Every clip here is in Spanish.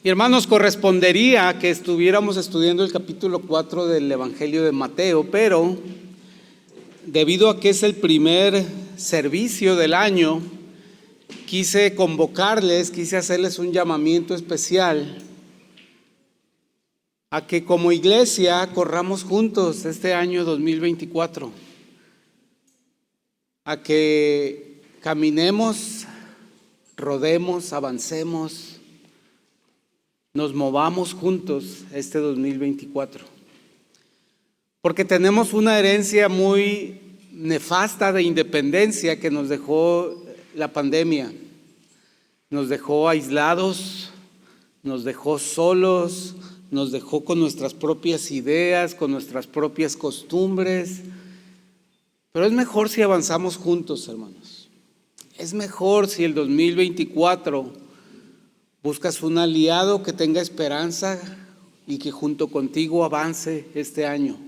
Y hermanos, correspondería que estuviéramos estudiando el capítulo 4 del Evangelio de Mateo, pero debido a que es el primer servicio del año, quise hacerles un llamamiento especial a que como iglesia corramos juntos este año 2024, a que caminemos, rodemos, avancemos, nos movamos juntos este 2024. Porque tenemos una herencia muy nefasta de independencia que nos dejó la pandemia. Nos dejó aislados, nos dejó solos, nos dejó con nuestras propias ideas, con nuestras propias costumbres. Pero es mejor si avanzamos juntos, hermanos. Es mejor si el 2024 buscas un aliado que tenga esperanza y que junto contigo avance este año.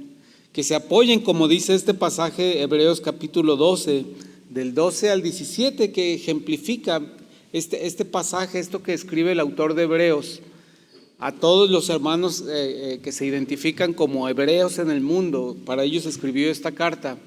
Que se apoyen, como dice este pasaje, Hebreos capítulo 12, del 12 al 17, que ejemplifica este pasaje, esto que escribe el autor de Hebreos a todos los hermanos que se identifican como hebreos en el mundo. Para ellos escribió esta carta.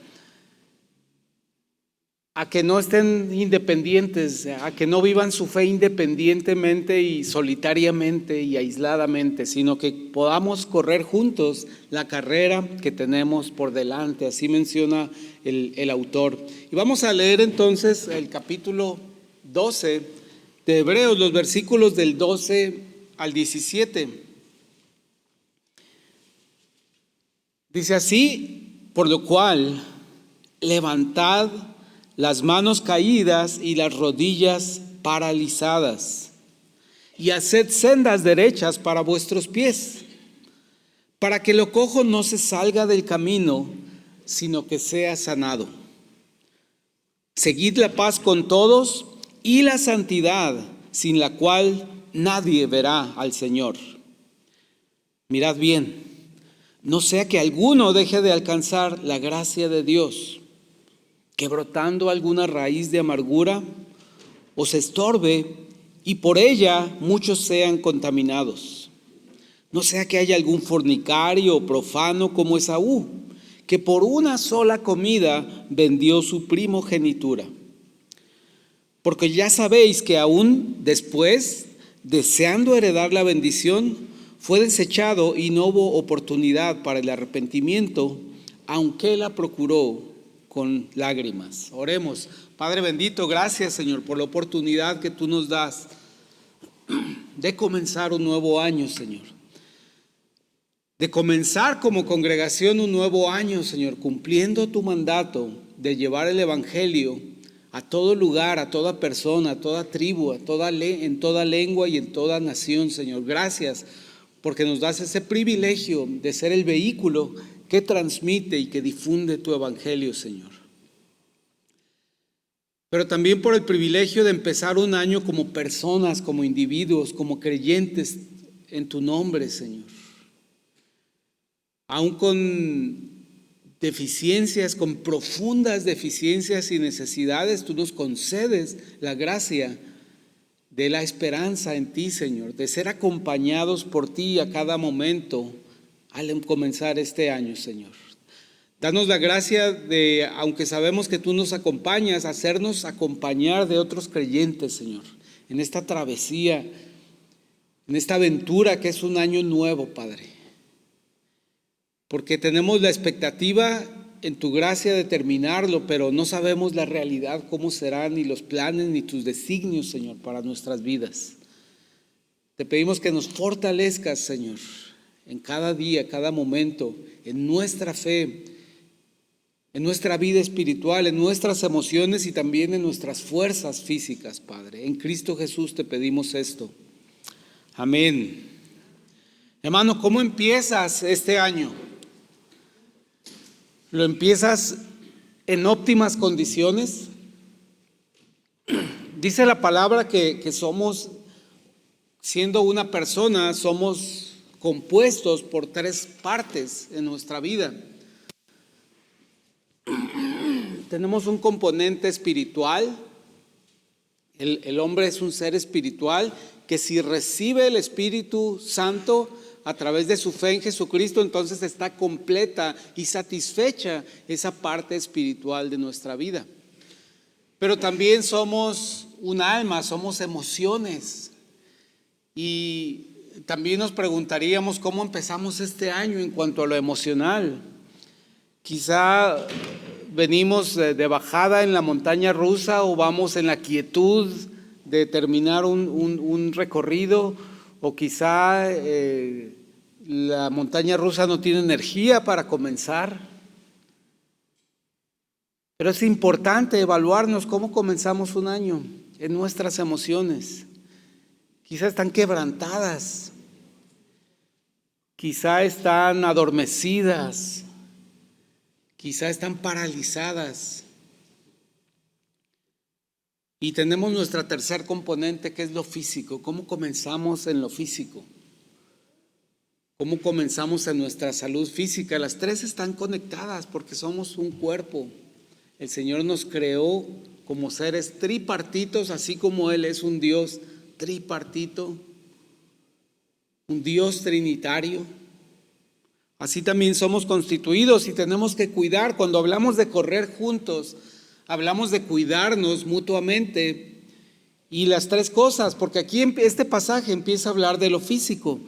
A que no estén independientes, a que no vivan su fe independientemente y solitariamente y aisladamente, sino que podamos correr juntos la carrera que tenemos por delante. Así menciona el autor. Y vamos a leer entonces el capítulo 12 de Hebreos, los versículos del 12 al 17. Dice así: por lo cual, levantad las manos caídas y las rodillas paralizadas, y haced sendas derechas para vuestros pies, para que lo cojo no se salga del camino, sino que sea sanado. Seguid la paz con todos y la santidad, sin la cual nadie verá al Señor. Mirad bien, no sea que alguno deje de alcanzar la gracia de Dios, que brotando alguna raíz de amargura os estorbe y por ella muchos sean contaminados. No sea que haya algún fornicario o profano como Esaú, que por una sola comida vendió su primogenitura. Porque ya sabéis que aún después, deseando heredar la bendición, fue desechado y no hubo oportunidad para el arrepentimiento, aunque la procuró con lágrimas. Oremos. Padre bendito, gracias, Señor, por la oportunidad que tú nos das de comenzar un nuevo año, Señor. De comenzar como congregación un nuevo año, Señor, cumpliendo tu mandato de llevar el evangelio a todo lugar, a toda persona, a toda tribu, en toda lengua y en toda nación, Señor. Gracias porque nos das ese privilegio de ser el vehículo que transmite y que difunde tu evangelio, Señor. Pero también por el privilegio de empezar un año como personas, como individuos, como creyentes en tu nombre, Señor. Aún con deficiencias, con profundas deficiencias y necesidades, tú nos concedes la gracia de la esperanza en ti, Señor, de ser acompañados por ti a cada momento al comenzar este año, Señor. Danos la gracia de, aunque sabemos que tú nos acompañas, hacernos acompañar de otros creyentes, Señor, en esta travesía, en esta aventura que es un año nuevo, Padre. Porque tenemos la expectativa en tu gracia de terminarlo, pero no sabemos la realidad, cómo serán, ni los planes, ni tus designios, Señor, para nuestras vidas. Te pedimos que nos fortalezcas, Señor, en cada día, cada momento, en nuestra fe, en nuestra vida espiritual, en nuestras emociones y también en nuestras fuerzas físicas, Padre. En Cristo Jesús te pedimos esto. Amén. Hermano, ¿cómo empiezas este año? ¿Lo empiezas en óptimas condiciones? Dice la palabra que somos, siendo una persona, somos compuestos por tres partes en nuestra vida. Tenemos un componente espiritual. El hombre es un ser espiritual que si recibe el Espíritu Santo a través de su fe en Jesucristo, entonces está completa y satisfecha esa parte espiritual de nuestra vida. Pero también somos un alma, somos emociones. Y también nos preguntaríamos cómo empezamos este año en cuanto a lo emocional. Quizá venimos de bajada en la montaña rusa o vamos en la quietud de terminar un recorrido, o quizá la montaña rusa no tiene energía para comenzar. Pero es importante evaluarnos cómo comenzamos un año en nuestras emociones. Quizá están quebrantadas, quizá están adormecidas, quizá están paralizadas. Y tenemos nuestra tercer componente, que es lo físico. ¿Cómo comenzamos en lo físico? ¿Cómo comenzamos en nuestra salud física? Las tres están conectadas porque somos un cuerpo. El Señor nos creó como seres tripartitos, así como Él es un Dios tripartito, un Dios trinitario. Así también somos constituidos y tenemos que cuidar. Cuando hablamos de correr juntos, hablamos de cuidarnos mutuamente. Y las tres cosas, porque aquí este pasaje empieza a hablar de lo físico.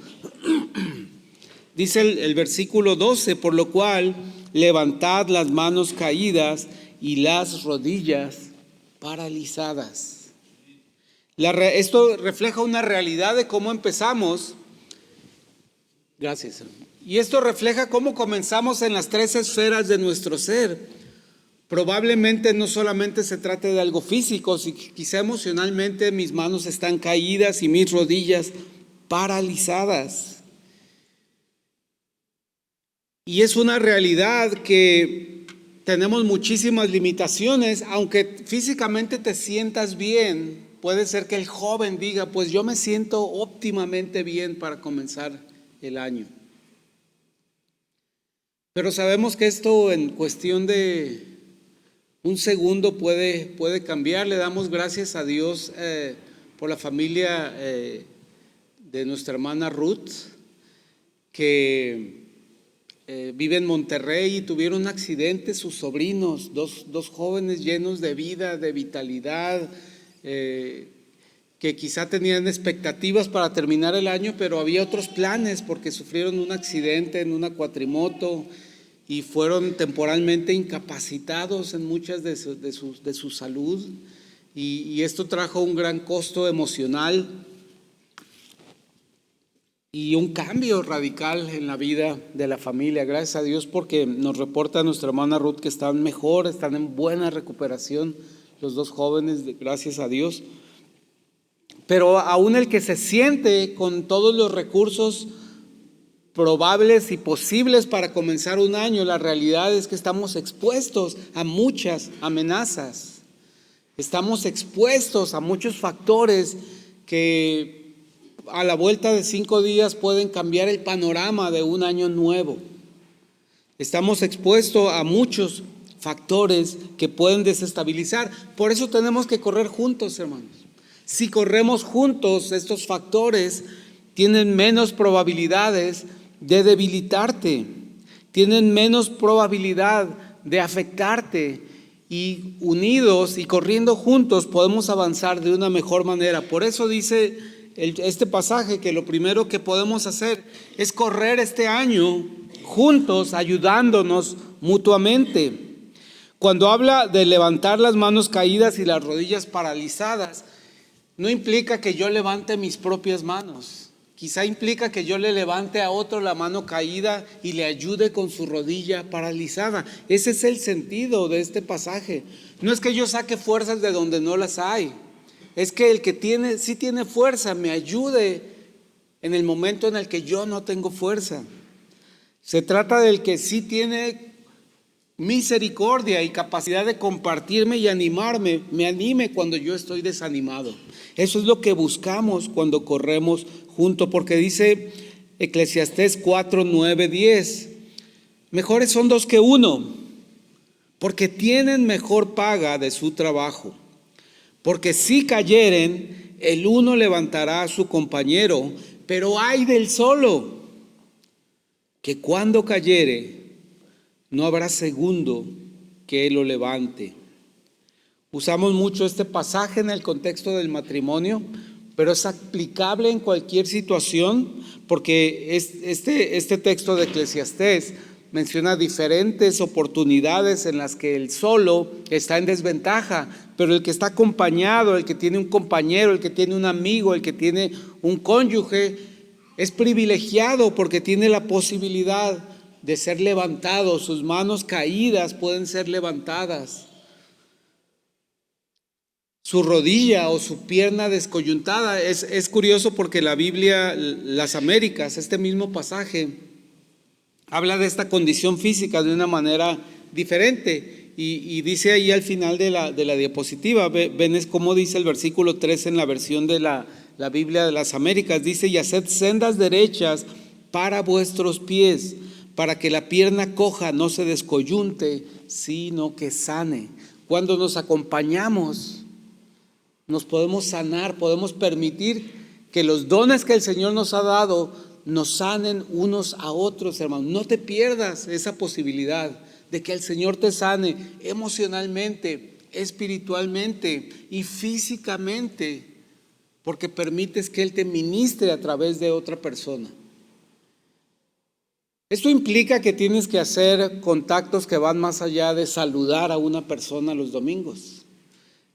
Dice el versículo 12, por lo cual levantad las manos caídas y las rodillas paralizadas. Esto refleja una realidad de cómo empezamos. Gracias. Y esto refleja cómo comenzamos en las tres esferas de nuestro ser. Probablemente no solamente se trate de algo físico, quizá emocionalmente mis manos están caídas y mis rodillas paralizadas. Y es una realidad que tenemos muchísimas limitaciones. Aunque físicamente te sientas bien, puede ser que el joven diga, pues yo me siento óptimamente bien para comenzar el año. Pero sabemos que esto en cuestión de un segundo puede cambiar. Le damos gracias a Dios por la familia de nuestra hermana Ruth, que vive en Monterrey y tuvieron un accidente sus sobrinos, dos jóvenes llenos de vida, de vitalidad, que quizá tenían expectativas para terminar el año, pero había otros planes porque sufrieron un accidente en una cuatrimoto y fueron temporalmente incapacitados en muchas de su salud, y esto trajo un gran costo emocional y un cambio radical en la vida de la familia. Gracias a Dios, porque nos reporta nuestra hermana Ruth que están mejor, están en buena recuperación los dos jóvenes, gracias a Dios. Pero aún el que se siente con todos los recursos probables y posibles para comenzar un año, la realidad es que estamos expuestos a muchas amenazas. Estamos expuestos a muchos factores que a la vuelta de 5 días pueden cambiar el panorama de un año nuevo. Estamos expuestos a muchos factores que pueden desestabilizar. Por eso tenemos que correr juntos, hermanos. Si corremos juntos, estos factores tienen menos probabilidades de debilitarte, tienen menos probabilidad de afectarte, y unidos y corriendo juntos podemos avanzar de una mejor manera. Por eso dice este pasaje que lo primero que podemos hacer es correr este año juntos, ayudándonos mutuamente. Cuando habla de levantar las manos caídas y las rodillas paralizadas, no implica que yo levante mis propias manos. Quizá implica que yo le levante a otro la mano caída y le ayude con su rodilla paralizada. Ese es el sentido de este pasaje. No es que yo saque fuerzas de donde no las hay. Es que el que sí tiene fuerza me ayude en el momento en el que yo no tengo fuerza. Se trata del que sí tiene misericordia y capacidad de compartirme y animarme, me anime cuando yo estoy desanimado. Eso es lo que buscamos cuando corremos juntos, porque dice Eclesiastés 4, 9, 10, mejores son dos que uno, porque tienen mejor paga de su trabajo. Porque si cayeren, el uno levantará a su compañero, pero ay del solo, que cuando cayere, no habrá segundo que lo levante. Usamos mucho este pasaje en el contexto del matrimonio, pero es aplicable en cualquier situación, porque este texto de Eclesiastés menciona diferentes oportunidades en las que el solo está en desventaja, pero el que está acompañado, el que tiene un compañero, el que tiene un amigo, el que tiene un cónyuge, es privilegiado porque tiene la posibilidad de ser levantado. Sus manos caídas pueden ser levantadas. Su rodilla o su pierna descoyuntada. Es curioso porque la Biblia, las Américas, este mismo pasaje, habla de esta condición física de una manera diferente. Y dice ahí al final de la diapositiva, ven es como dice el versículo 3 en la versión de la Biblia de las Américas, dice: y haced sendas derechas para vuestros pies, para que la pierna coja no se descoyunte, sino que sane. Cuando nos acompañamos, nos podemos sanar, podemos permitir que los dones que el Señor nos ha dado nos sanen unos a otros, hermanos. No te pierdas esa posibilidad de que el Señor te sane emocionalmente, espiritualmente y físicamente, porque permites que Él te ministre a través de otra persona. Esto implica que tienes que hacer contactos que van más allá de saludar a una persona los domingos.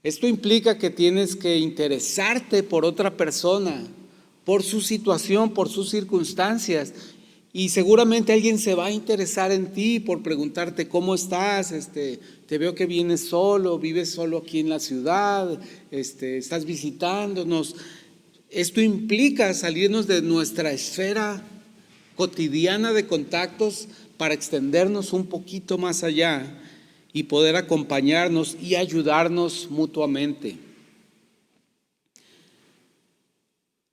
Esto implica que tienes que interesarte por otra persona, por su situación, por sus circunstancias. Y seguramente alguien se va a interesar en ti por preguntarte cómo estás, te veo que vienes solo, vives solo aquí en la ciudad, estás visitándonos. Esto implica salirnos de nuestra esfera cotidiana de contactos para extendernos un poquito más allá y poder acompañarnos y ayudarnos mutuamente.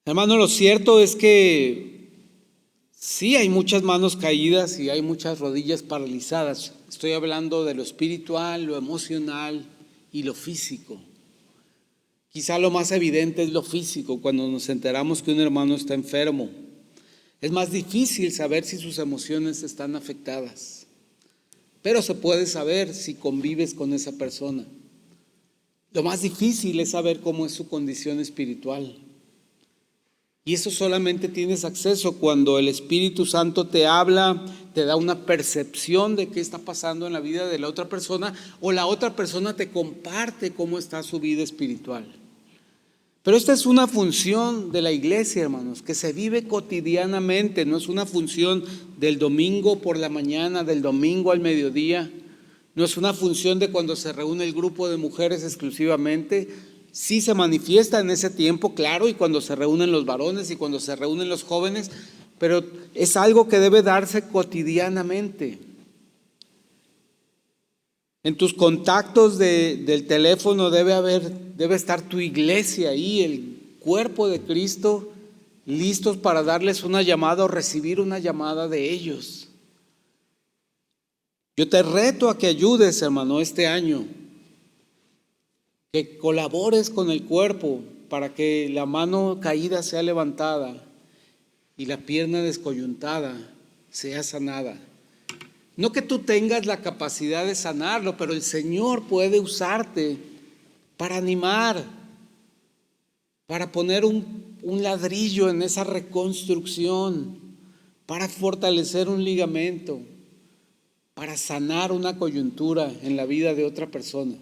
Hermano, lo cierto es que sí hay muchas manos caídas y hay muchas rodillas paralizadas. Estoy hablando de lo espiritual, lo emocional y lo físico. Quizá lo más evidente es lo físico, cuando nos enteramos que un hermano está enfermo. Es más difícil saber si sus emociones están afectadas, pero se puede saber si convives con esa persona. Lo más difícil es saber cómo es su condición espiritual. Y eso solamente tienes acceso cuando el Espíritu Santo te habla, te da una percepción de qué está pasando en la vida de la otra persona, o la otra persona te comparte cómo está su vida espiritual. Pero esta es una función de la iglesia, hermanos, que se vive cotidianamente. No es una función del domingo por la mañana, del domingo al mediodía. No es una función de cuando se reúne el grupo de mujeres exclusivamente. Sí se manifiesta en ese tiempo, claro, y cuando se reúnen los varones y cuando se reúnen los jóvenes, pero es algo que debe darse cotidianamente. En tus contactos del teléfono debe estar tu iglesia ahí, el cuerpo de Cristo, listos para darles una llamada o recibir una llamada de ellos. Yo te reto a que ayudes, hermano, este año, que colabores con el cuerpo para que la mano caída sea levantada y la pierna descoyuntada sea sanada. No que tú tengas la capacidad de sanarlo, pero el Señor puede usarte para animar, para poner un ladrillo en esa reconstrucción, para fortalecer un ligamento, para sanar una coyuntura en la vida de otra persona.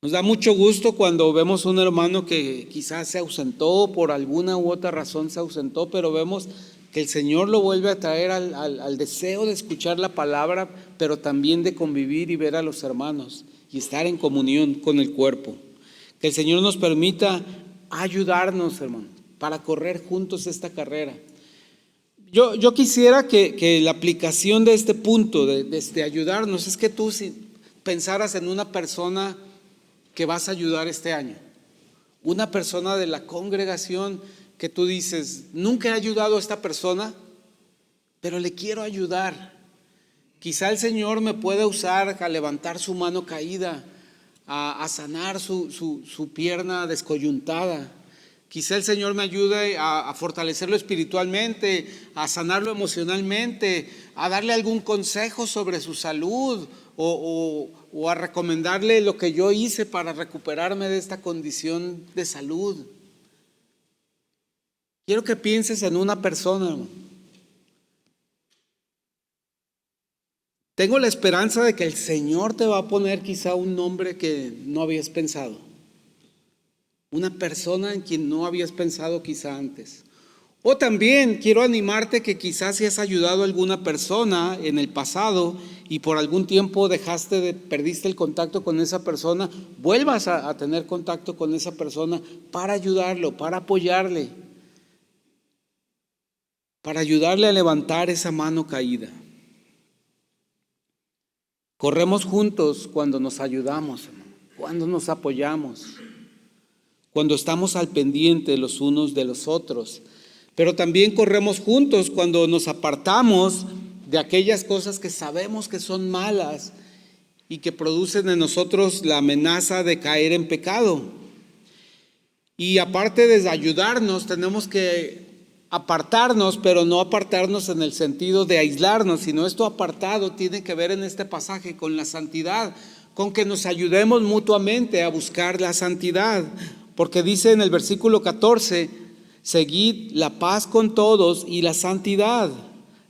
Nos da mucho gusto cuando vemos un hermano que quizás se ausentó, por alguna u otra razón se ausentó, pero vemos que el Señor lo vuelve a traer al deseo de escuchar la palabra, pero también de convivir y ver a los hermanos y estar en comunión con el cuerpo. Que el Señor nos permita ayudarnos, hermanos, para correr juntos esta carrera. Yo quisiera que la aplicación de este punto, de ayudarnos, es que tú si pensaras en una persona que vas a ayudar este año, una persona de la congregación que tú dices, nunca he ayudado a esta persona, pero le quiero ayudar. Quizá el Señor me pueda usar a levantar su mano caída, a sanar su pierna descoyuntada. Quizá el Señor me ayude a fortalecerlo espiritualmente, a sanarlo emocionalmente, a darle algún consejo sobre su salud o a recomendarle lo que yo hice para recuperarme de esta condición de salud. Quiero que pienses en una persona, hermano. Tengo la esperanza de que el Señor te va a poner quizá un nombre que no habías pensado. Una persona en quien no habías pensado quizá antes. O también quiero animarte que quizás si has ayudado a alguna persona en el pasado y por algún tiempo perdiste el contacto con esa persona, vuelvas a tener contacto con esa persona para ayudarlo, para apoyarle, para ayudarle a levantar esa mano caída. Corremos juntos cuando nos ayudamos, cuando nos apoyamos, cuando estamos al pendiente los unos de los otros. Pero también corremos juntos cuando nos apartamos de aquellas cosas que sabemos que son malas y que producen en nosotros la amenaza de caer en pecado. Y aparte de ayudarnos, tenemos que apartarnos, pero no apartarnos en el sentido de aislarnos, sino esto apartado tiene que ver en este pasaje con la santidad, con que nos ayudemos mutuamente a buscar la santidad, porque dice en el versículo 14, seguid la paz con todos y la santidad,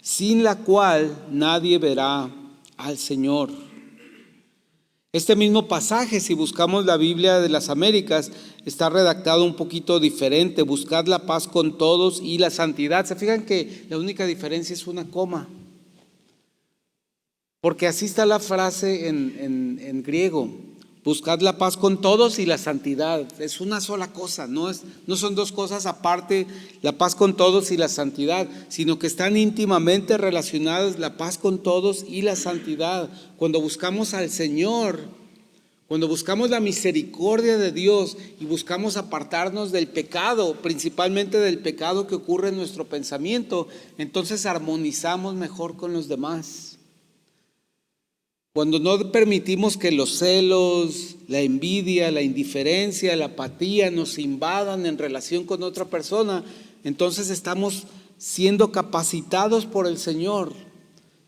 sin la cual nadie verá al Señor. Este mismo pasaje, si buscamos la Biblia de las Américas, está redactado un poquito diferente. Buscad la paz con todos y la santidad. Se fijan que la única diferencia es una coma, porque así está la frase en griego. Buscad la paz con todos y la santidad. Es una sola cosa, no son dos cosas aparte, la paz con todos y la santidad, sino que están íntimamente relacionadas la paz con todos y la santidad. Cuando buscamos al Señor, cuando buscamos la misericordia de Dios y buscamos apartarnos del pecado, principalmente del pecado que ocurre en nuestro pensamiento, entonces armonizamos mejor con los demás. Cuando no permitimos que los celos, la envidia, la indiferencia, la apatía nos invadan en relación con otra persona, entonces estamos siendo capacitados por el Señor.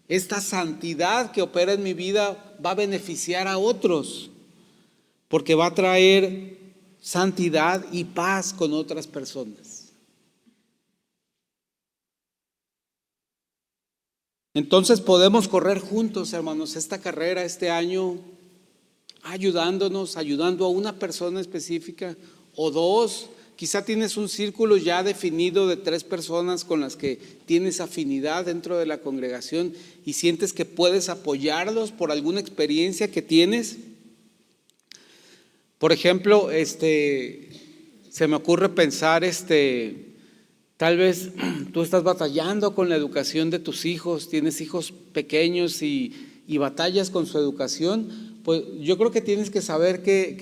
Esta santidad que opera en mi vida va a beneficiar a otros, porque va a traer santidad y paz con otras personas. Entonces podemos correr juntos, hermanos, esta carrera este año, ayudando a una persona específica o dos. Quizá tienes un círculo ya definido de 3 personas con las que tienes afinidad dentro de la congregación y sientes que puedes apoyarlos por alguna experiencia que tienes. Por ejemplo, se me ocurre pensar, tal vez tú estás batallando con la educación de tus hijos, tienes hijos pequeños y batallas con su educación. Pues yo creo que tienes que saber que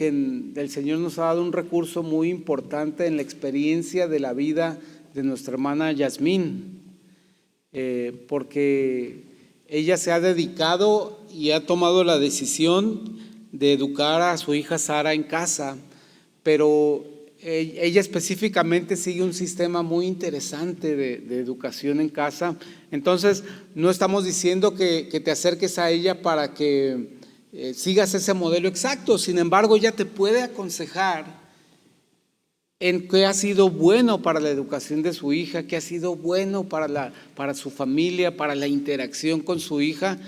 el Señor nos ha dado un recurso muy importante en la experiencia de la vida de nuestra hermana Yasmín, porque ella se ha dedicado y ha tomado la decisión de educar a su hija Sara en casa, pero ella específicamente sigue un sistema muy interesante de educación en casa. Entonces no estamos diciendo que te acerques a ella para que sigas ese modelo exacto. Sin embargo, ella te puede aconsejar en qué ha sido bueno para la educación de su hija, qué ha sido bueno para su familia, para la interacción con su hija.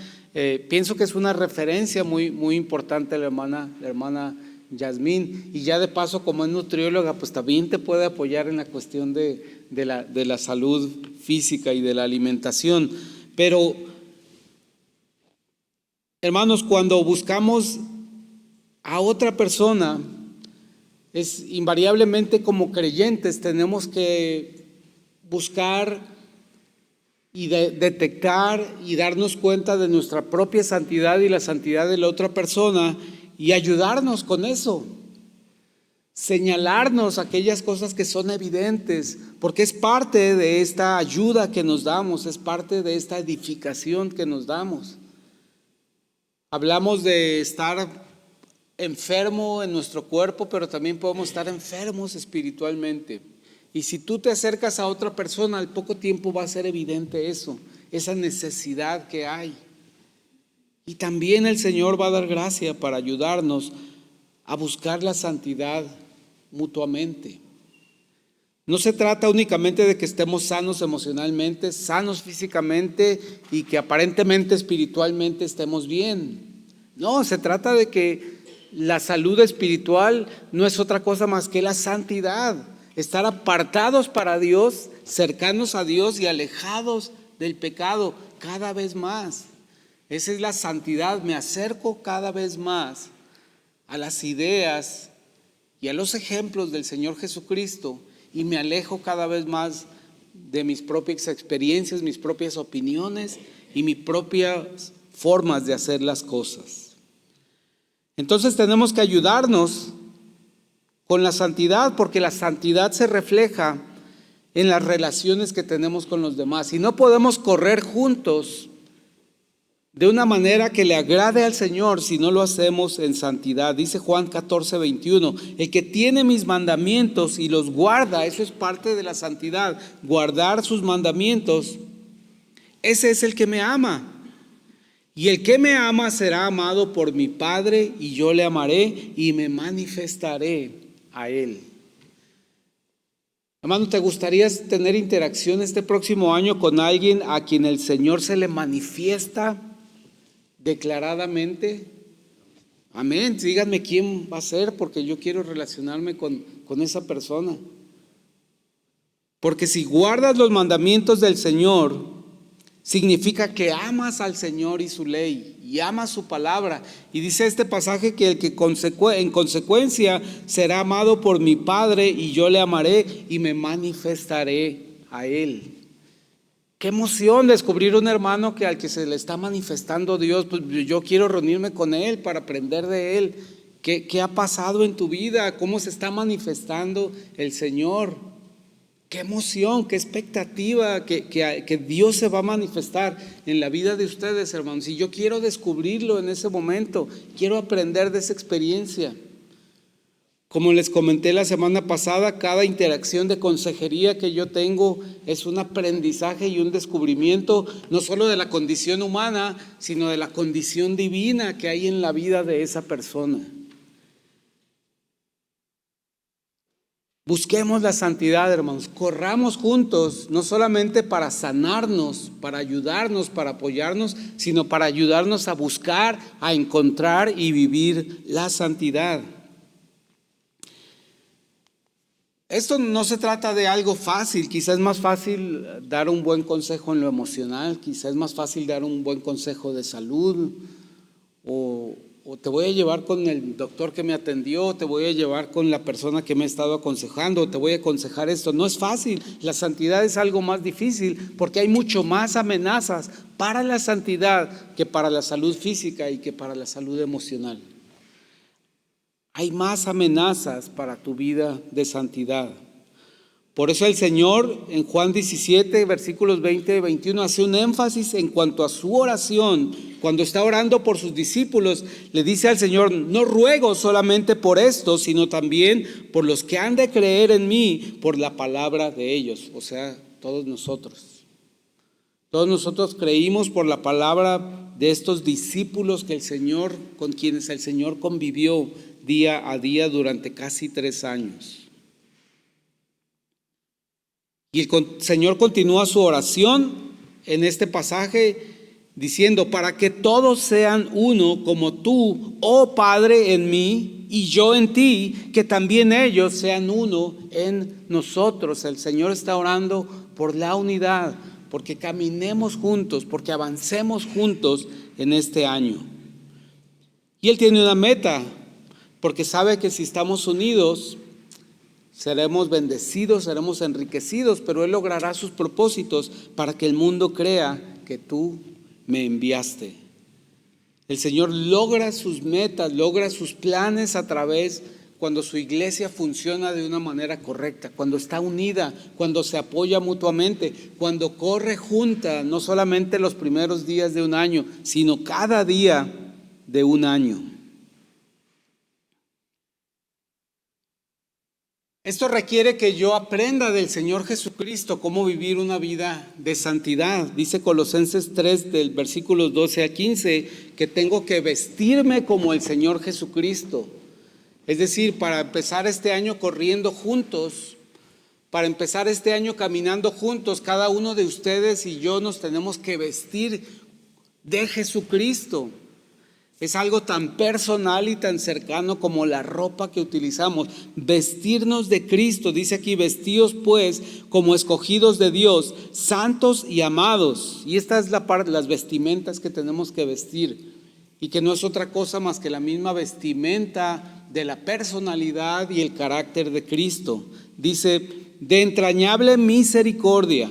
Pienso que es una referencia muy, muy importante la hermana Yasmín, y ya de paso, como es nutrióloga, pues también te puede apoyar en la cuestión de la salud física y de la alimentación. Pero, hermanos, cuando buscamos a otra persona, es invariablemente como creyentes tenemos que buscar y detectar y darnos cuenta de nuestra propia santidad y la santidad de la otra persona y ayudarnos con eso, señalarnos aquellas cosas que son evidentes, porque es parte de esta ayuda que nos damos, es parte de esta edificación que nos damos. Hablamos de estar enfermo en nuestro cuerpo, pero también podemos estar enfermos espiritualmente. Y si tú te acercas a otra persona, al poco tiempo va a ser evidente eso, esa necesidad que hay. Y también el Señor va a dar gracia para ayudarnos a buscar la santidad mutuamente. No se trata únicamente de que estemos sanos emocionalmente, sanos físicamente y que aparentemente espiritualmente estemos bien. No, se trata de que la salud espiritual no es otra cosa más que la santidad. Estar apartados para Dios, cercanos a Dios y alejados del pecado cada vez más. Esa es la santidad. Me acerco cada vez más a las ideas y a los ejemplos del Señor Jesucristo y me alejo cada vez más de mis propias experiencias, mis propias opiniones y mis propias formas de hacer las cosas. Entonces tenemos que ayudarnos con la santidad, porque la santidad se refleja en las relaciones que tenemos con los demás. Y no podemos correr juntos de una manera que le agrade al Señor si no lo hacemos en santidad. Dice Juan 14:21, el que tiene mis mandamientos y los guarda, eso es parte de la santidad, guardar sus mandamientos, ese es el que me ama. Y el que me ama será amado por mi Padre, y yo le amaré y me manifestaré a él. Hermano, ¿te gustaría tener interacción este próximo año con alguien a quien el Señor se le manifiesta declaradamente? Amén. Díganme quién va a ser, porque yo quiero relacionarme con esa persona. Porque si guardas los mandamientos del Señor, significa que amas al Señor y su ley, y amas su palabra. Y dice este pasaje que el que en consecuencia será amado por mi Padre, y yo le amaré y me manifestaré a él. Qué emoción descubrir un hermano que al que se le está manifestando Dios, pues yo quiero reunirme con él para aprender de él. ¿Qué ha pasado en tu vida? ¿Cómo se está manifestando el Señor? Qué emoción, qué expectativa que Dios se va a manifestar en la vida de ustedes, hermanos. Y yo quiero descubrirlo en ese momento, quiero aprender de esa experiencia. Como les comenté la semana pasada, cada interacción de consejería que yo tengo es un aprendizaje y un descubrimiento, no solo de la condición humana, sino de la condición divina que hay en la vida de esa persona. Busquemos la santidad, hermanos. Corramos juntos, no solamente para sanarnos, para ayudarnos, para apoyarnos, sino para ayudarnos a buscar, a encontrar y vivir la santidad. Esto no se trata de algo fácil. Quizás es más fácil dar un buen consejo en lo emocional, quizás es más fácil dar un buen consejo de salud, o te voy a llevar con el doctor que me atendió, te voy a llevar con la persona que me ha estado aconsejando, te voy a aconsejar esto. No es fácil. La santidad es algo más difícil porque hay mucho más amenazas para la santidad que para la salud física y que para la salud emocional. Hay más amenazas para tu vida de santidad. Por eso el Señor en Juan 17, versículos 20 y 21 hace un énfasis en cuanto a su oración. Cuando está orando por sus discípulos, le dice al Señor: no ruego solamente por estos, sino también por los que han de creer en mí por la palabra de ellos. O sea, todos nosotros. Todos nosotros creímos por la palabra de estos discípulos con quienes el Señor convivió día a día durante casi 3 años. Y el Señor continúa su oración en este pasaje diciendo: para que todos sean uno, como tú, oh Padre, en mí y yo en ti, que también ellos sean uno en nosotros. El Señor está orando por la unidad, porque caminemos juntos, porque avancemos juntos en este año. Y Él tiene una meta, porque sabe que si estamos unidos, seremos bendecidos, seremos enriquecidos, pero Él logrará sus propósitos para que el mundo crea que tú me enviaste. El Señor logra sus metas, logra sus planes a través cuando su iglesia funciona de una manera correcta, cuando está unida, cuando se apoya mutuamente, cuando corre junta, no solamente los primeros días de un año, sino cada día de un año. Esto requiere que yo aprenda del Señor Jesucristo cómo vivir una vida de santidad. Dice Colosenses 3 del versículos 12 a 15 que tengo que vestirme como el Señor Jesucristo. Es decir, para empezar este año corriendo juntos, para empezar este año caminando juntos, cada uno de ustedes y yo nos tenemos que vestir de Jesucristo. Es algo tan personal y tan cercano como la ropa que utilizamos. Vestirnos de Cristo, dice aquí, vestíos pues como escogidos de Dios, santos y amados. Y esta es la parte, las vestimentas que tenemos que vestir. Y que no es otra cosa más que la misma vestimenta de la personalidad y el carácter de Cristo. Dice, de entrañable misericordia,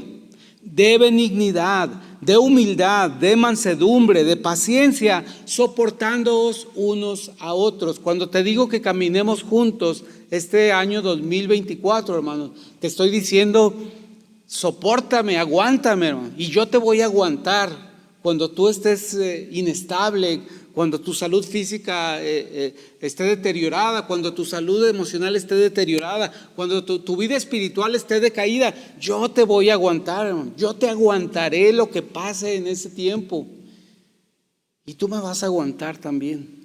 de benignidad, de humildad, de mansedumbre, de paciencia, soportándoos unos a otros. Cuando te digo que caminemos juntos este año 2024, hermano, te estoy diciendo, sopórtame, aguántame, hermano, y yo te voy a aguantar cuando tú estés inestable, cuando tu salud física esté deteriorada, cuando tu salud emocional esté deteriorada, cuando tu vida espiritual esté decaída. Yo te voy a aguantar, hermano. Yo te aguantaré lo que pase en ese tiempo. Y tú me vas a aguantar también.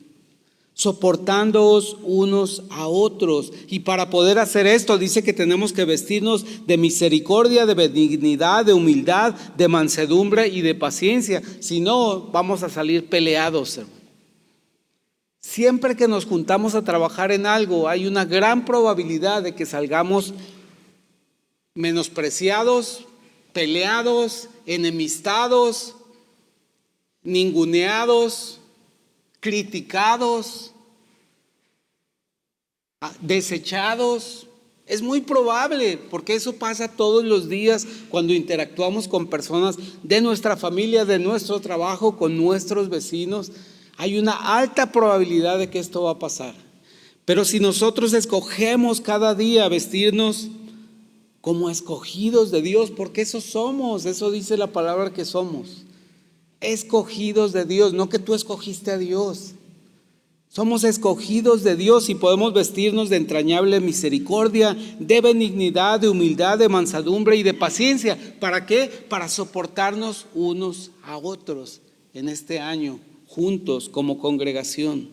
Soportándoos unos a otros. Y para poder hacer esto dice que tenemos que vestirnos de misericordia, de benignidad, de humildad, de mansedumbre y de paciencia. Si no, vamos a salir peleados, hermano. Siempre que nos juntamos a trabajar en algo, hay una gran probabilidad de que salgamos menospreciados, peleados, enemistados, ninguneados, criticados, desechados. Es muy probable, porque eso pasa todos los días cuando interactuamos con personas de nuestra familia, de nuestro trabajo, con nuestros vecinos. Hay una alta probabilidad de que esto va a pasar. Pero si nosotros escogemos cada día vestirnos como escogidos de Dios, porque eso somos, eso dice la palabra que somos. Escogidos de Dios, no que tú escogiste a Dios. Somos escogidos de Dios y podemos vestirnos de entrañable misericordia, de benignidad, de humildad, de mansedumbre y de paciencia. ¿Para qué? Para soportarnos unos a otros en este año, juntos como congregación.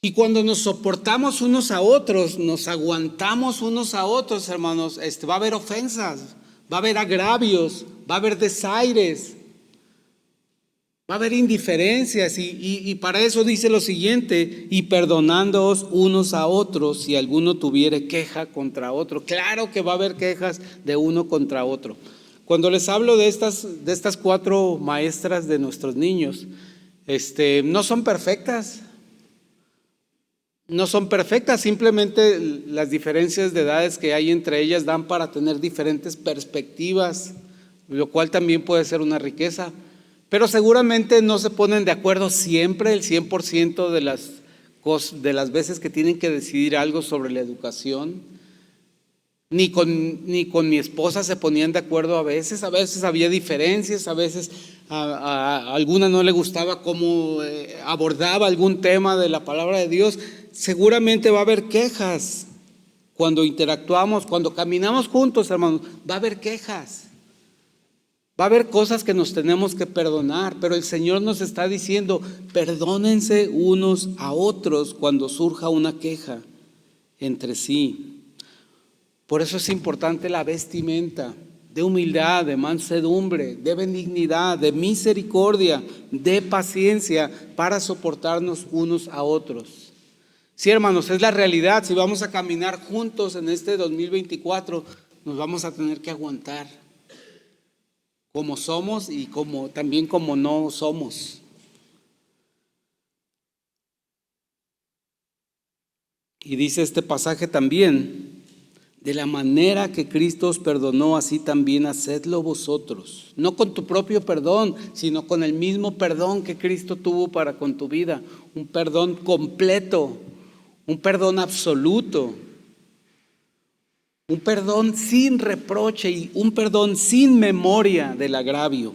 Y cuando nos soportamos unos a otros, nos aguantamos unos a otros, hermanos, va a haber ofensas, va a haber agravios, va a haber desaires, va a haber indiferencias y para eso dice lo siguiente, y perdonándoos unos a otros si alguno tuviere queja contra otro. Claro que va a haber quejas de uno contra otro. Cuando les hablo de estas 4 maestras de nuestros niños, no son perfectas. No son perfectas, simplemente las diferencias de edades que hay entre ellas dan para tener diferentes perspectivas, lo cual también puede ser una riqueza. Pero seguramente no se ponen de acuerdo siempre, el 100% de las veces que tienen que decidir algo sobre la educación. Ni con mi esposa se ponían de acuerdo a veces había diferencias, a veces a alguna no le gustaba cómo abordaba algún tema de la palabra de Dios. Seguramente va a haber quejas cuando interactuamos, cuando caminamos juntos, hermanos, va a haber quejas. Va a haber cosas que nos tenemos que perdonar, pero el Señor nos está diciendo, perdónense unos a otros cuando surja una queja entre sí. Por eso es importante la vestimenta de humildad, de mansedumbre, de benignidad, de misericordia, de paciencia para soportarnos unos a otros. Sí, hermanos, es la realidad. Si vamos a caminar juntos en este 2024, nos vamos a tener que aguantar como somos y también como no somos. Y dice este pasaje también, de la manera que Cristo os perdonó, así también hacedlo vosotros. No con tu propio perdón, sino con el mismo perdón que Cristo tuvo para con tu vida. Un perdón completo, un perdón absoluto, un perdón sin reproche y un perdón sin memoria del agravio.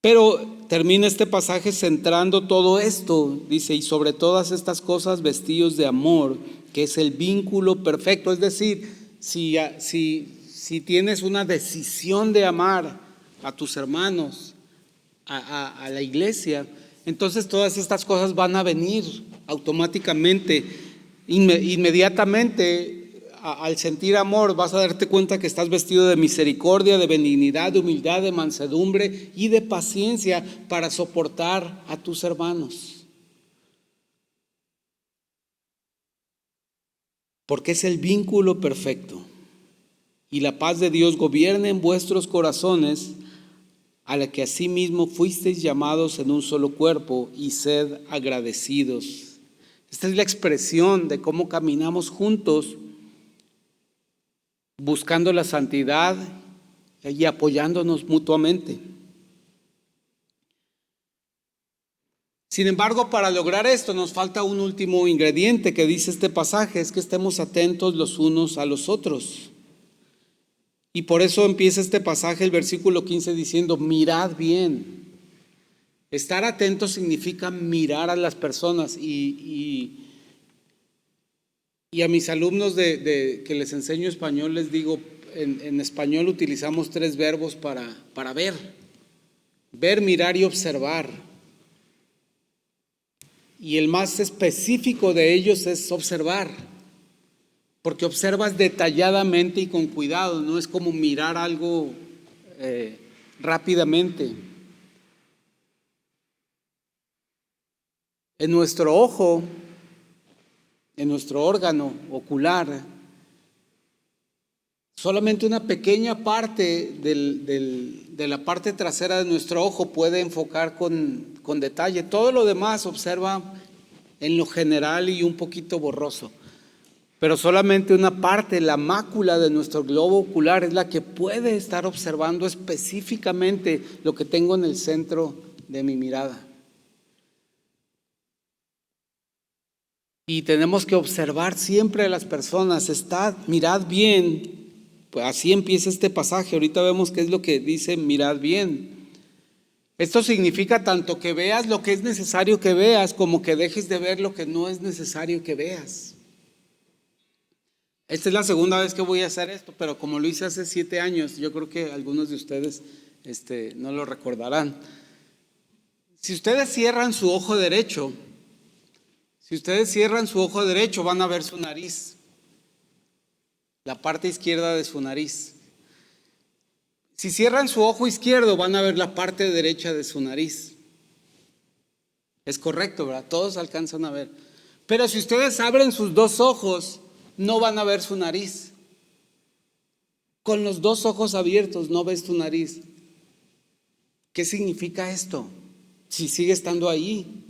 Pero termina este pasaje centrando todo esto. Dice, y sobre todas estas cosas vestidos de amor, que es el vínculo perfecto. Es decir, si tienes una decisión de amar a tus hermanos, a la iglesia, entonces todas estas cosas van a venir automáticamente, inmediatamente. Al sentir amor vas a darte cuenta que estás vestido de misericordia, de benignidad, de humildad, de mansedumbre y de paciencia para soportar a tus hermanos. Porque es el vínculo perfecto. Y la paz de Dios gobierne en vuestros corazones, a la que asimismo fuisteis llamados en un solo cuerpo, y sed agradecidos. Esta es la expresión de cómo caminamos juntos, buscando la santidad y apoyándonos mutuamente. Sin embargo, para lograr esto nos falta un último ingrediente que dice este pasaje, es que estemos atentos los unos a los otros. Y por eso empieza este pasaje, el versículo 15, diciendo, mirad bien. Estar atento significa mirar a las personas y a mis alumnos que les enseño español les digo, en español utilizamos 3 verbos para ver. Ver, mirar y observar. Y el más específico de ellos es observar. Porque observas detalladamente y con cuidado, no es como mirar algo rápidamente. En nuestro ojo, en nuestro órgano ocular, solamente una pequeña parte de la parte trasera de nuestro ojo puede enfocar con detalle. Todo lo demás observa en lo general y un poquito borroso. Pero solamente una parte, la mácula de nuestro globo ocular, es la que puede estar observando específicamente lo que tengo en el centro de mi mirada. Y tenemos que observar siempre a las personas. Mirad bien. Pues así empieza este pasaje. Ahorita vemos qué es lo que dice mirad bien. Esto significa tanto que veas lo que es necesario que veas, como que dejes de ver lo que no es necesario que veas. Esta es la segunda vez que voy a hacer esto, pero como lo hice hace 7 años, yo creo que algunos de ustedes no lo recordarán. Si ustedes cierran su ojo derecho, van a ver su nariz, la parte izquierda de su nariz. Si cierran su ojo izquierdo, van a ver la parte derecha de su nariz. Es correcto, ¿verdad? Todos alcanzan a ver. Pero si ustedes abren sus 2 ojos, no van a ver su nariz. Con los 2 ojos abiertos no ves tu nariz. ¿Qué significa esto? Si sigue estando ahí,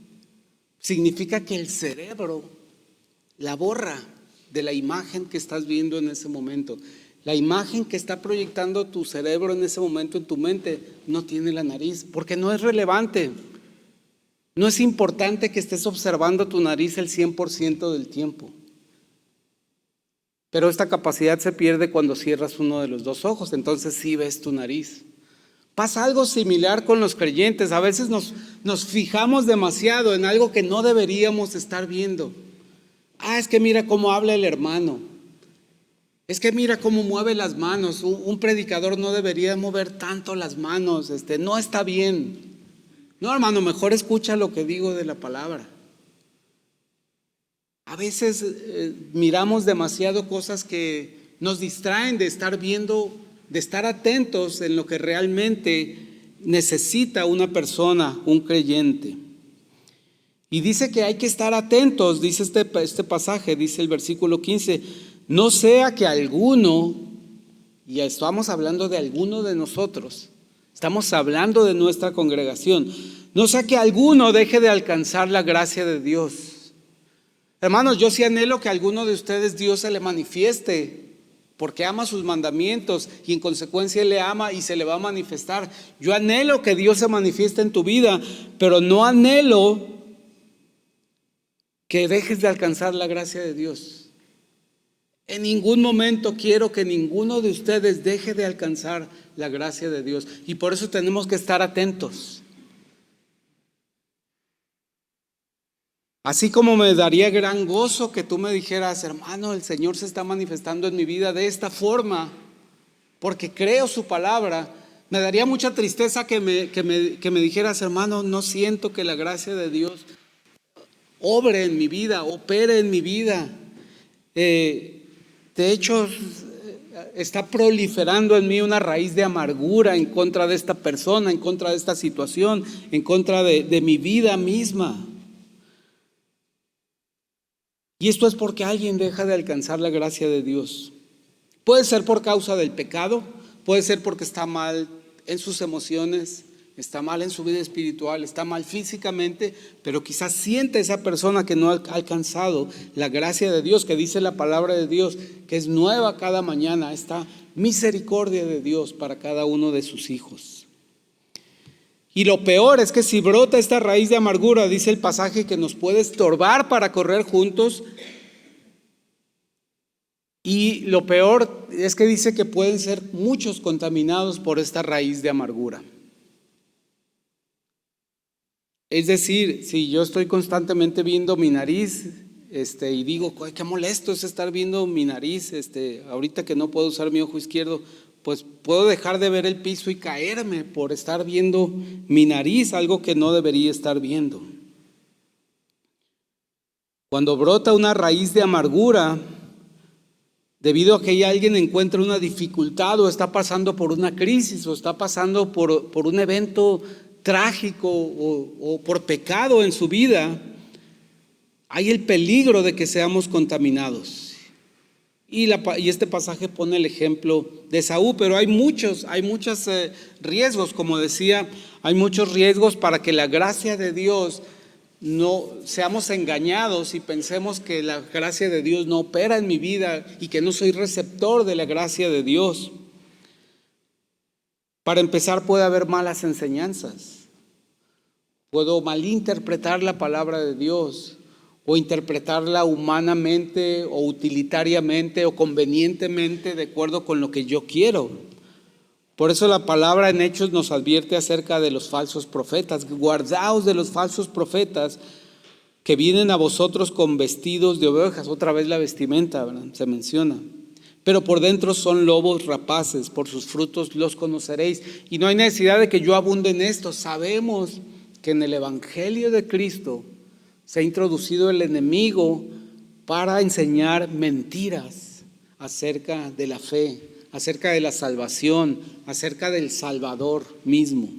significa que el cerebro la borra de la imagen que estás viendo en ese momento. La imagen que está proyectando tu cerebro en ese momento en tu mente no tiene la nariz, porque no es relevante. No es importante que estés observando tu nariz el 100% del tiempo. Pero esta capacidad se pierde cuando cierras uno de los 2 ojos, entonces sí ves tu nariz. Pasa algo similar con los creyentes. A veces nos fijamos demasiado en algo que no deberíamos estar viendo. Es que mira cómo habla el hermano. Es que mira cómo mueve las manos. Un predicador no debería mover tanto las manos. No está bien. No, hermano, mejor escucha lo que digo de la palabra. A veces miramos demasiado cosas que nos distraen de estar viendo, de estar atentos en lo que realmente necesita una persona, un creyente. Y dice que hay que estar atentos, dice este pasaje, dice el versículo 15, no sea que alguno, y estamos hablando de alguno de nosotros, estamos hablando de nuestra congregación, no sea que alguno deje de alcanzar la gracia de Dios. Hermanos, yo sí anhelo que a alguno de ustedes Dios se le manifieste, porque ama sus mandamientos y en consecuencia Él le ama y se le va a manifestar. Yo anhelo que Dios se manifieste en tu vida, pero no anhelo que dejes de alcanzar la gracia de Dios. En ningún momento quiero que ninguno de ustedes deje de alcanzar la gracia de Dios. Y por eso tenemos que estar atentos. Así como me daría gran gozo que tú me dijeras, hermano, el Señor se está manifestando en mi vida de esta forma, porque creo su palabra. Me daría mucha tristeza que me dijeras, hermano, no siento que la gracia de Dios obre en mi vida, opere en mi vida. De hecho, está proliferando en mí una raíz de amargura en contra de esta persona, en contra de esta situación, en contra de mi vida misma. Y esto es porque alguien deja de alcanzar la gracia de Dios. Puede ser por causa del pecado, puede ser porque está mal en sus emociones, está mal en su vida espiritual, está mal físicamente, pero quizás siente esa persona que no ha alcanzado la gracia de Dios, que dice la palabra de Dios, que es nueva cada mañana, esta misericordia de Dios para cada uno de sus hijos. Y lo peor es que si brota esta raíz de amargura, dice el pasaje, que nos puede estorbar para correr juntos. Y lo peor es que dice que pueden ser muchos contaminados por esta raíz de amargura. Es decir, si yo estoy constantemente viendo mi nariz, y digo, qué molesto es estar viendo mi nariz, ahorita que no puedo usar mi ojo izquierdo, pues puedo dejar de ver el piso y caerme por estar viendo mi nariz, algo que no debería estar viendo. Cuando brota una raíz de amargura, debido a que alguien encuentra una dificultad o está pasando por una crisis o está pasando por un evento trágico o por pecado en su vida, hay el peligro de que seamos contaminados. Y este pasaje pone el ejemplo de Saúl, pero hay muchos riesgos, como decía, hay muchos riesgos para que la gracia de Dios no seamos engañados y pensemos que la gracia de Dios no opera en mi vida y que no soy receptor de la gracia de Dios. Para empezar, puede haber malas enseñanzas. Puedo malinterpretar la palabra de Dios o interpretarla humanamente o utilitariamente o convenientemente de acuerdo con lo que yo quiero. Por eso la palabra en Hechos nos advierte acerca de los falsos profetas. Guardaos de los falsos profetas que vienen a vosotros con vestidos de ovejas. Otra vez la vestimenta, ¿verdad? Se menciona. Pero por dentro son lobos rapaces, por sus frutos los conoceréis. Y no hay necesidad de que yo abunde en esto. Sabemos que en el Evangelio de Cristo se ha introducido el enemigo para enseñar mentiras acerca de la fe, acerca de la salvación, acerca del Salvador mismo.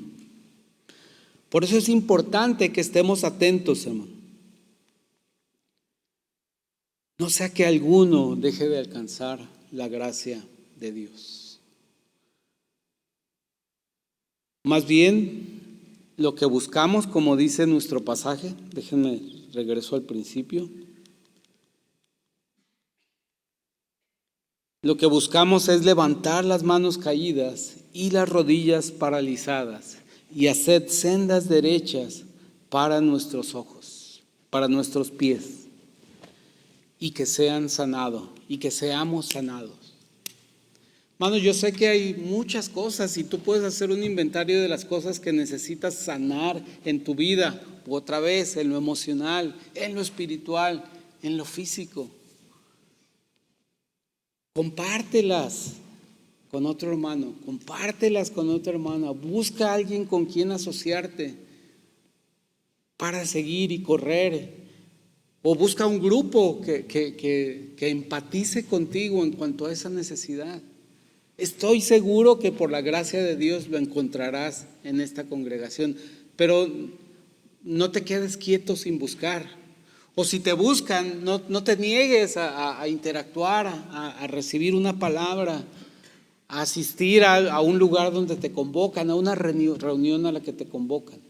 Por eso es importante que estemos atentos, hermano. No sea que alguno deje de alcanzar la gracia de Dios. Más bien, lo que buscamos, como dice nuestro pasaje, déjenme regreso al principio. Lo que buscamos es levantar las manos caídas y las rodillas paralizadas y hacer sendas derechas para nuestros ojos, para nuestros pies, y que sean sanados y que seamos sanados. Hermano, yo sé que hay muchas cosas y tú puedes hacer un inventario de las cosas que necesitas sanar en tu vida, otra vez en lo emocional, en lo espiritual, en lo físico. Compártelas con otro hermano, compártelas con otra hermana, busca a alguien con quien asociarte para seguir y correr, o busca un grupo que empatice contigo en cuanto a esa necesidad. Estoy seguro que por la gracia de Dios lo encontrarás en esta congregación, pero no te quedes quieto sin buscar. O si te buscan, no te niegues a interactuar, a recibir una palabra, a asistir a un lugar donde te convocan, a una reunión a la que te convocan.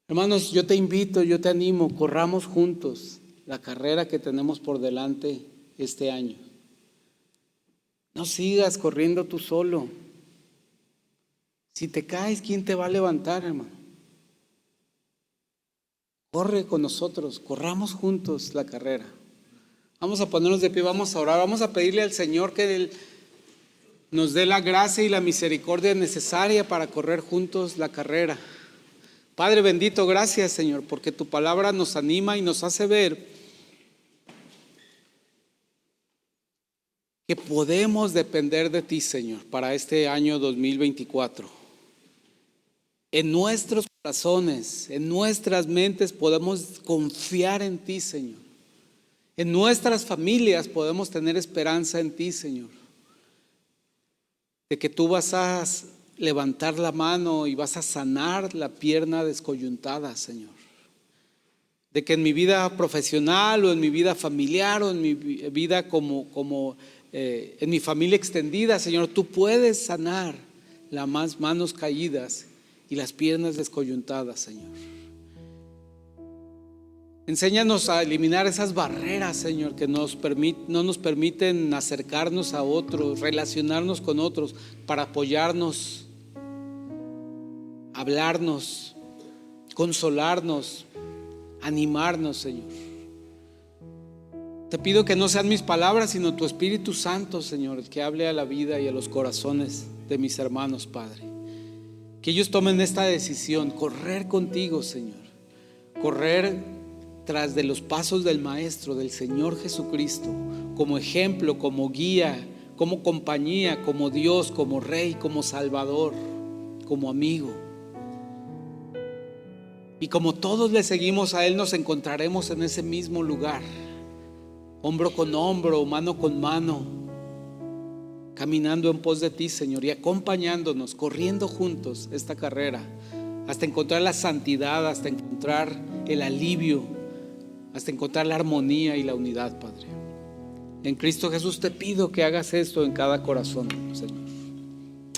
Hermanos, yo te invito, yo te animo, corramos juntos la carrera que tenemos por delante este año. No sigas corriendo tú solo. Si te caes, ¿quién te va a levantar, hermano? Corre con nosotros, corramos juntos la carrera. Vamos a ponernos de pie, vamos a orar, vamos a pedirle al Señor que Él nos dé la gracia y la misericordia necesaria para correr juntos la carrera, Padre bendito, gracias, Señor, porque tu palabra nos anima y nos hace ver que podemos depender de ti, Señor, para este año 2024. En nuestros corazones, en nuestras mentes podemos confiar en ti, Señor. En nuestras familias podemos tener esperanza en ti, Señor. De que tú vas a levantar la mano y vas a sanar la pierna descoyuntada, Señor. De que en mi vida profesional o en mi vida familiar o en mi vida en mi familia extendida, Señor, tú puedes sanar las manos caídas y las piernas descoyuntadas, Señor. Enséñanos a eliminar esas barreras, Señor, que no nos permiten acercarnos a otros, relacionarnos con otros, para apoyarnos, hablarnos, consolarnos, animarnos, Señor. Te pido que no sean mis palabras, sino tu Espíritu Santo, Señor, el que hable a la vida y a los corazones de mis hermanos, Padre. Que ellos tomen esta decisión, correr contigo, Señor. Correr tras de los pasos del Maestro, del Señor Jesucristo, como ejemplo, como guía, como compañía, como Dios, como Rey, como Salvador, como amigo. Y como todos le seguimos a Él, nos encontraremos en ese mismo lugar, hombro con hombro, mano con mano, caminando en pos de ti, Señor, y acompañándonos, corriendo juntos esta carrera, hasta encontrar la santidad, hasta encontrar el alivio, hasta encontrar la armonía y la unidad, Padre. En Cristo Jesús te pido que hagas esto en cada corazón, Señor.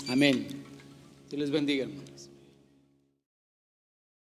Amén. Dios les bendiga, hermano.